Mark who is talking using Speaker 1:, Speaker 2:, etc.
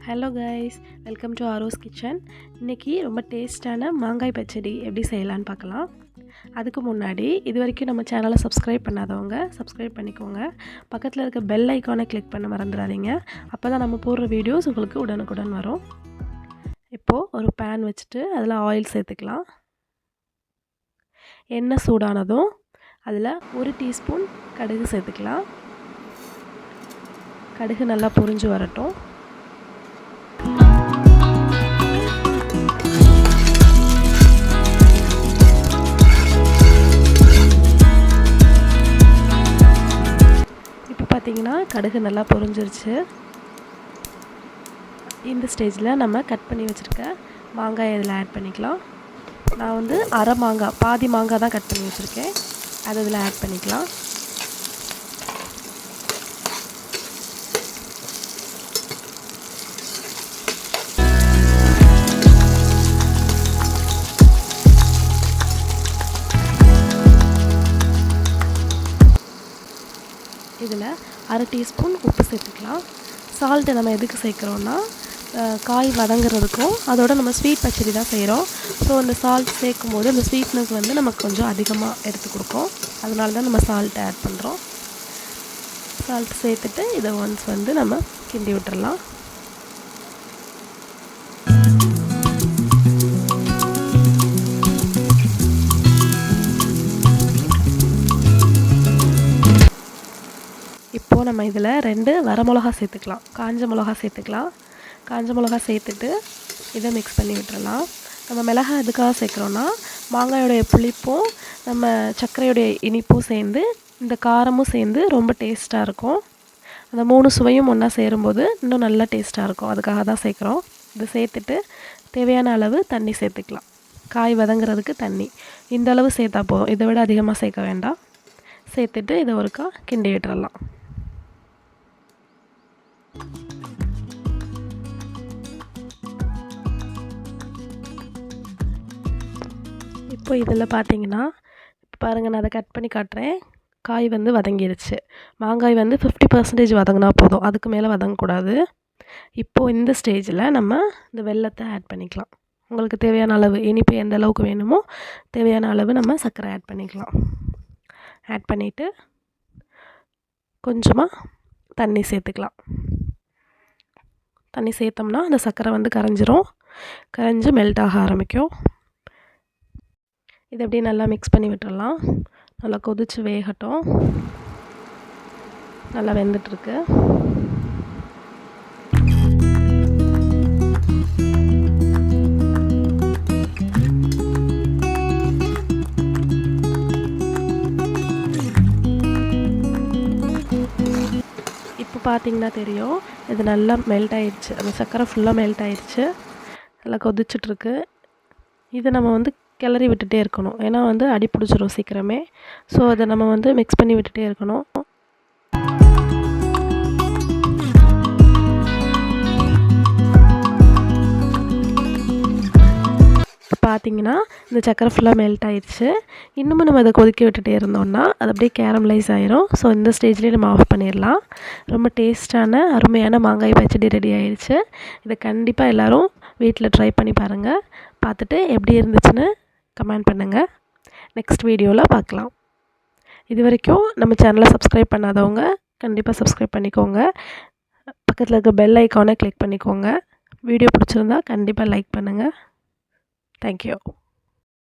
Speaker 1: Hello guys, welcome to arrows kitchen. இன்றைக்கி ரொம்ப டேஸ்டான மாங்காய் பச்சடி எப்படி செய்யலான்னு பார்க்கலாம். அதுக்கு முன்னாடி இது வரைக்கும் நம்ம சேனலை சப்ஸ்கிரைப் பண்ணாதவங்க சப்ஸ்கிரைப் பண்ணிக்கோங்க. பக்கத்தில் இருக்க பெல் ஐக்கானை கிளிக் பண்ண மறந்துடாதீங்க. அப்போ தான் நம்ம போடுற வீடியோஸ் உங்களுக்கு உடனுக்குடன் வரும். இப்போது ஒரு பேன் வச்சுட்டு அதில் ஆயில் சேர்த்துக்கலாம். எண்ணெய் சூடானதும் அதில் 1 டீஸ்பூன் கடுகு சேர்த்துக்கலாம். கடுகு நல்லா பொரிஞ்சு வரட்டும். இப்போ பார்த்தீங்கன்னா கடுகு நல்லா பொரிஞ்சிருச்சு. இந்த ஸ்டேஜில் நம்ம கட் பண்ணி வச்சுருக்க மாங்காய் இதில் ஆட் பண்ணிக்கலாம். நான் வந்து அரை மாங்காய், பாதி மாங்காய் தான் கட் பண்ணி வச்சுருக்கேன். அதை இதில் ஆட் பண்ணிக்கலாம். இதில் அரை டீஸ்பூன் உப்பு சேர்த்துக்கலாம். சால்ட்டு நம்ம எதுக்கு சேர்க்குறோன்னா காய் வதங்குறதுக்கும் அதோட நம்ம ஸ்வீட் பச்சடி தான் செய்கிறோம். ஸோ அந்த சால்ட் சேர்க்கும் போது அந்த ஸ்வீட்னஸ் வந்து நமக்கு கொஞ்சம் அதிகமாக எடுத்து கொடுக்கும். அதனால தான் நம்ம சால்ட் ஆட் பண்ணுறோம். சால்ட் சேர்த்துட்டு இதை ஒன்ஸ் வந்து நம்ம கிண்டி விட்டுறலாம். இப்போது நம்ம இதில் 2 வரமிளகா சேர்த்துக்கலாம். காஞ்ச மிளகா சேர்த்துக்கலாம். காஞ்ச மிளகா சேர்த்துட்டு இதை மிக்ஸ் பண்ணி விட்டுறலாம். நம்ம மிளகா எதுக்காக சேர்க்குறோன்னா மாங்காயோடைய புளிப்பும் நம்ம சர்க்கரையுடைய இனிப்பும் சேர்ந்து இந்த காரமும் சேர்ந்து ரொம்ப டேஸ்ட்டாக இருக்கும். அந்த 3 சுவையும் ஒன்றா சேரும்போது இன்னும் நல்லா டேஸ்ட்டாக இருக்கும். அதுக்காக தான் சேர்க்குறோம். இதை சேர்த்துட்டு தேவையான அளவு தண்ணி சேர்த்துக்கலாம். காய் வதங்குறதுக்கு தண்ணி இந்த அளவு சேர்த்தா போதும். இதை விட அதிகமாக சேர்க்க வேண்டாம். சேர்த்துட்டு இதை ஒருக்கா கிண்டி விட்டுறலாம். இப்போ இதில் பார்த்தீங்கன்னா பாருங்கள், நான் அதை கட் பண்ணி காட்டுறேன். காய் வந்து வதங்கிடுச்சு. மாங்காய் வந்து 50% வதங்கினா போதும், அதுக்கு மேலே வதங்கக்கூடாது. இப்போது இந்த ஸ்டேஜில் நம்ம இந்த வெல்லத்தை ஆட் பண்ணிக்கலாம். உங்களுக்கு தேவையான அளவு இனிப்பு எந்த அளவுக்கு வேணுமோ தேவையான அளவு நம்ம சர்க்கரை ஆட் பண்ணிக்கலாம். ஆட் பண்ணிவிட்டு கொஞ்சமாக தண்ணி சேர்த்துக்கலாம். தண்ணி சேர்த்தோம்னா அந்த சர்க்கரை வந்து கரைஞ்சி மெல்ட் ஆக ஆரம்பிக்கும். இதை அப்படியே நல்லா மிக்ஸ் பண்ணி விட்டுறலாம். நல்லா கொதித்து வேகட்டும். நல்லா வெந்துட்டுருக்கு. இப்போ பார்த்தீங்கன்னா தெரியும், இது நல்லா மெல்ட் ஆயிடுச்சு. அந்த சர்க்கரை ஃபுல்லாக மெல்ட் ஆயிடுச்சு. நல்லா கொதிச்சிட்ருக்கு. இதை நம்ம வந்து கிளறி விட்டுட்டே இருக்கணும். ஏன்னா வந்து அடி பிடிச்சிரும் சீக்கிரமே. ஸோ அதை நம்ம வந்து மிக்ஸ் பண்ணி விட்டுட்டே இருக்கணும். பார்த்தீங்கன்னா இந்த சக்கரை ஃபுல்லாக மெல்ட் ஆயிடுச்சு. இன்னமும் நம்ம அதை கொதிக்க விட்டுட்டே இருந்தோம்னா அது அப்படியே கேரமலைஸ் ஆயிரும். ஸோ இந்த ஸ்டேஜ்லேயே நம்ம ஆஃப் பண்ணிடலாம். ரொம்ப டேஸ்டான அருமையான மாங்காய் பச்சடி ரெடி ஆயிடுச்சு. இதை கண்டிப்பாக எல்லோரும் வீட்டில் ட்ரை பண்ணி பாருங்கள். பார்த்துட்டு எப்படி இருந்துச்சுன்னு கமெண்ட் பண்ணுங்கள். நெக்ஸ்ட் வீடியோவில் பார்க்கலாம். இது வரைக்கும் நம்ம சேனலை சப்ஸ்கிரைப் பண்ணாதவங்க கண்டிப்பாக சப்ஸ்கிரைப் பண்ணிக்கோங்க. பக்கத்தில் இருக்க பெல் ஐக்கானை கிளிக் பண்ணிக்கோங்க. வீடியோ பிடிச்சிருந்தா கண்டிப்பாக லைக் பண்ணுங்கள். Thank you.